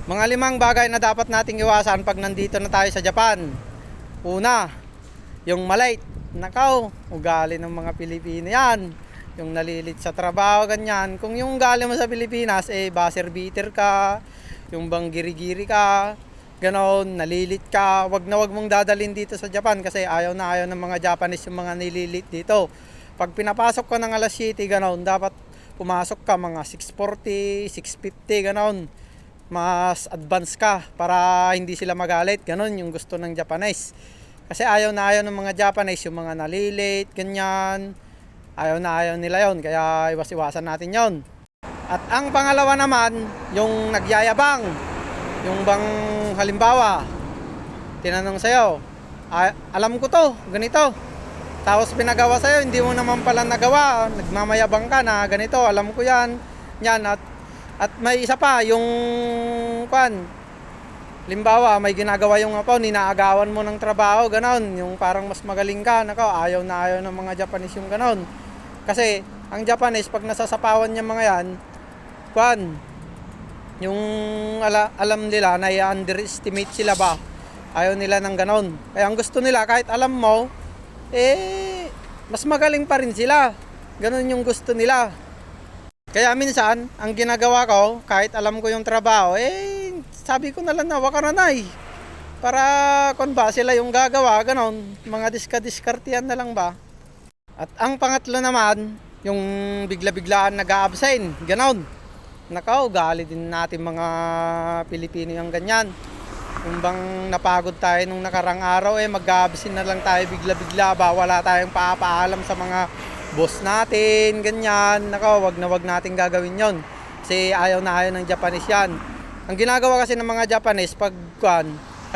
Mga 5 bagay na dapat nating iwasan pag nandito na tayo sa Japan. Una, yung malate. Nakaw, ugali ng mga Pilipino yan. Yung nalilit sa trabaho, ganyan. Kung yung ugali mo sa Pilipinas, buzzer beater ka, yung bang giri-giri ka, ganon, nalilit ka. Wag mong dadalhin dito sa Japan kasi ayaw na ayaw ng mga Japanese yung mga nililit dito. Pag pinapasok ka ng alas 7, ganon, dapat pumasok ka mga 6:40, 6:50, ganon. Mas advance ka para hindi sila magalit, ganon yung gusto ng Japanese. Kasi ayaw na ayaw ng mga Japanese yung mga nalilate, ganyan. Ayaw na ayaw nila yon, kaya iwas-iwasan natin yon. At ang pangalawa naman, yung nagyayabang. Yung bang halimbawa, tinanong sa'yo, alam ko to, ganito. Tapos pinagawa sa'yo, hindi mo naman pala nagawa. Nagmamayabang ka na, ganito, alam ko yan. Yan, at may isa pa, yung halimbawa, may ginagawa yung ninaagawan mo ng trabaho, ganon. Yung parang mas magaling ka, ayaw na ayaw ng mga Japanese yung ganon. Kasi, ang Japanese, pag nasasapawan niya mga yan, yung alam nila na i-underestimate sila ba, ayaw nila ng ganon. Kaya ang gusto nila, kahit alam mo, mas magaling pa rin sila. Ganon yung gusto nila. Kaya minsan, ang ginagawa ko, kahit alam ko yung trabaho, sabi ko na lang na, waka na na para kung ba sila yung gagawa, ganon, mga diska-diskartihan na lang ba. At ang pangatlo naman, yung bigla-biglaan nag-a-absent, ganon. Ugali din natin mga Pilipino yung ganyan. Yung bang napagod tayo nung nakarang araw, mag-a-absent na lang tayo bigla-bigla ba, wala tayong papaalam sa mga boss natin, ganyan. Wag natin gagawin yon. Kasi ayaw na ayaw ng Japanese yan. Ang ginagawa kasi ng mga Japanese, pag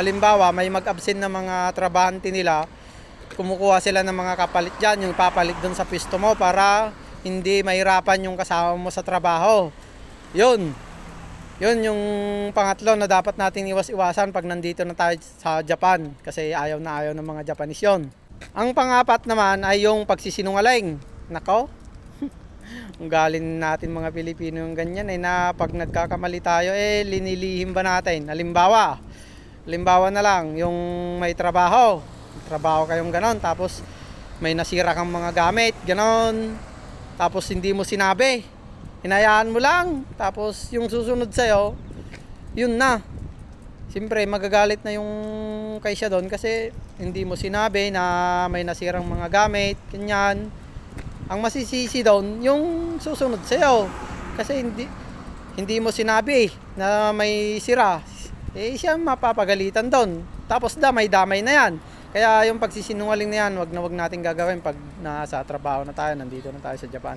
halimbawa may mag-absent na mga trabahante nila, kumukuha sila ng mga kapalit dyan, yung papalit dun sa pisto mo para hindi mahirapan yung kasama mo sa trabaho. Yun yung pangatlo na dapat nating iwas-iwasan pag nandito na tayo sa Japan, kasi ayaw na ayaw ng mga Japanese yon. Ang pangapat naman ay yung pagsisinungaling. Ang galing natin mga Pilipino yung ganyan na pag nagkakamali tayo linilihim ba natin. Halimbawa na lang, yung may trabaho kayong ganon, tapos may nasira kang mga gamit, ganon, tapos hindi mo sinabi, hinayaan mo lang, tapos yung susunod sa'yo, yun na. Siyempre magagalit na yung kaysya doon kasi hindi mo sinabi na may nasirang mga gamit, ganyan. Ang masisisi doon yung susunod sa'yo kasi hindi mo sinabi na may sira. Siya mapapagalitan doon. Tapos damay-damay na yan. Kaya yung pagsisinungaling na yan, wag natin gagawin pag nasa trabaho na tayo, nandito na tayo sa Japan.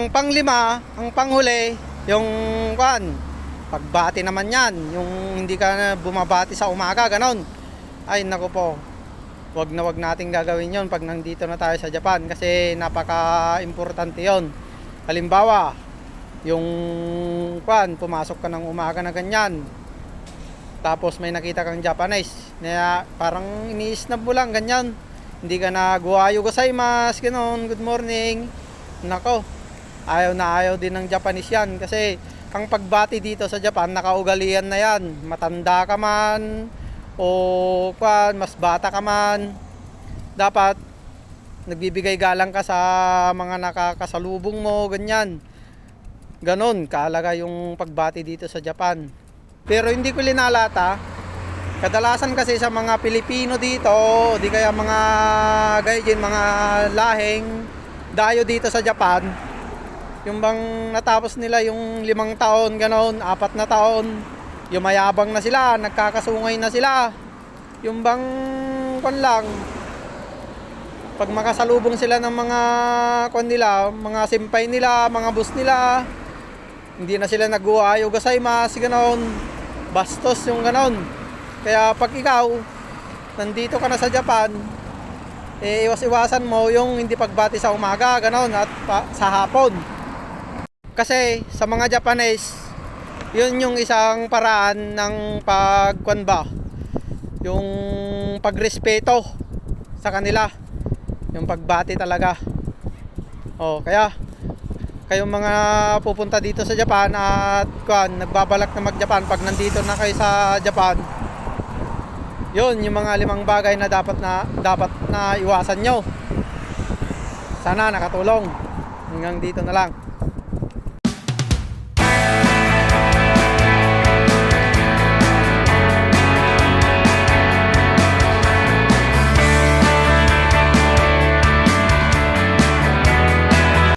Ang panglima, ang panghuli, yung pagbati naman yan, yung hindi ka na bumabati sa umaga, ganon. Ay naku po, wag nating gagawin yon pag nandito na tayo sa Japan kasi napaka-importante yon. Halimbawa, yung pumasok ka ng umaga na ganyan, tapos may nakita kang Japanese na parang ini-snub mo lang, ganyan. Hindi ka na "Gohayo gozaimasu", ganon, "good morning". Nako, ayaw na ayaw din ng Japanese yan kasi ang pagbati dito sa Japan, nakaugalian na yan. Matanda ka man o mas bata ka man, dapat nagbibigay galang ka sa mga nakakasalubong mo, ganyan. Ganon kaalaga yung pagbati dito sa Japan. Pero hindi ko linalata, kadalasan kasi sa mga Pilipino dito, di kaya mga gaijin, mga lahing dayo dito sa Japan, yung bang natapos nila yung 5 taon, ganon, 4 na taon, yumayabang na sila, nagkakasungay na sila. Yung bang pag makasalubong sila ng mga nila, mga senpai nila, mga boss nila, hindi na sila nag-"Gohayo gozaimasu", ganon. Bastos yung ganon. Kaya pag ikaw nandito ka na sa Japan, iwas-iwasan mo yung hindi pagbati sa umaga, ganon, at sa hapon. Kasi sa mga Japanese, yun yung isang paraan ng yung pagrespeto sa kanila, yung pagbati talaga. Kaya kayong mga pupunta dito sa Japan at nagbabalak na mag-Japan, pag nandito na kayo sa Japan, yun yung mga 5 bagay na dapat na iwasan nyo. Sana nakatulong. Hanggang dito na lang.